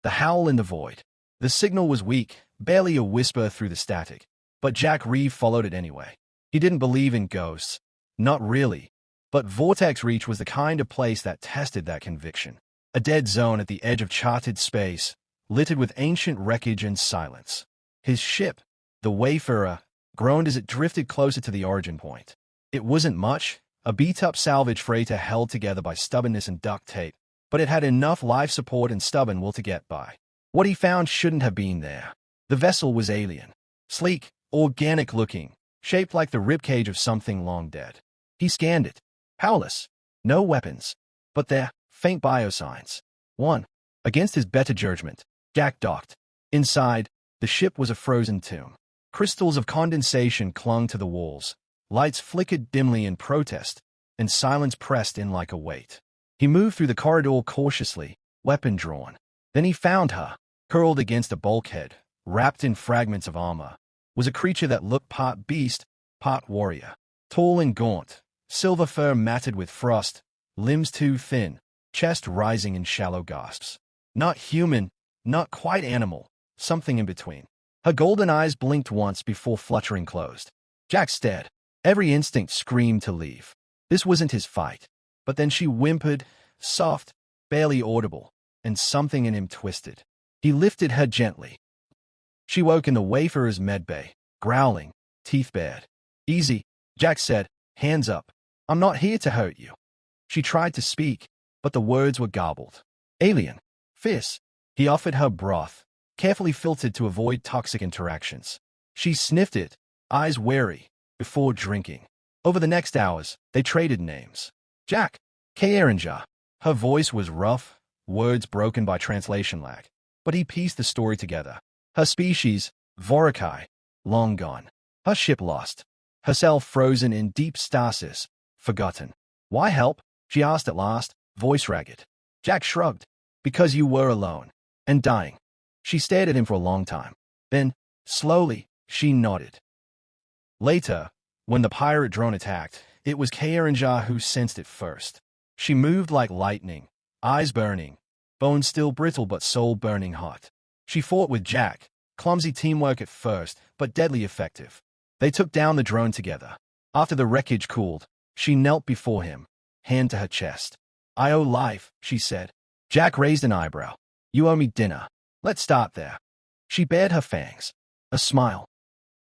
the howl in the void. The signal was weak, barely a whisper through the static, but Jack Reeve followed it anyway. He didn't believe in ghosts. Not really. But Vortex Reach was the kind of place that tested that conviction. A dead zone at the edge of charted space, littered with ancient wreckage and silence. His ship, the Wayfarer, groaned as it drifted closer to the origin point. It wasn't much, a beat-up salvage freighter held together by stubbornness and duct tape, but it had enough life support and stubborn will to get by. What he found shouldn't have been there. The vessel was alien. Sleek, organic-looking, shaped like the ribcage of something long dead. He scanned it. Powerless. No weapons. But there, faint biosigns. 1. Against his better judgment, Jack docked. Inside, the ship was a frozen tomb. Crystals of condensation clung to the walls. Lights flickered dimly in protest, and silence pressed in like a weight. He moved through the corridor cautiously, weapon drawn. Then he found her, curled against a bulkhead, wrapped in fragments of armor. Was a creature that looked part beast, part warrior. Tall and gaunt, silver fur matted with frost, limbs too thin, chest rising in shallow gasps. Not human, not quite animal, something in between. Her golden eyes blinked once before fluttering closed. Jack stared. Every instinct screamed to leave. This wasn't his fight. But then she whimpered, soft, barely audible, and something in him twisted. He lifted her gently. She woke in the Wayfarer's medbay, growling, teeth bared. Easy, Jack said, hands up. I'm not here to hurt you. She tried to speak, but the words were garbled. Alien. Fierce. He offered her broth, carefully filtered to avoid toxic interactions. She sniffed it, eyes wary, before drinking. Over the next hours, they traded names. Jack. K. Eringer. Her voice was rough, words broken by translation lag. But he pieced the story together. Her species, Vorikai, long gone. Her ship lost. Herself frozen in deep stasis, forgotten. Why help? She asked at last, voice ragged. Jack shrugged. Because you were alone. And dying. She stared at him for a long time. Then, slowly, she nodded. Later, when the pirate drone attacked, it was Kaerinja who sensed it first. She moved like lightning, eyes burning, bones still brittle but soul burning hot. She fought with Jack, clumsy teamwork at first, but deadly effective. They took down the drone together. After the wreckage cooled, she knelt before him, hand to her chest. I owe life, she said. Jack raised an eyebrow. You owe me dinner. Let's start there. She bared her fangs. A smile.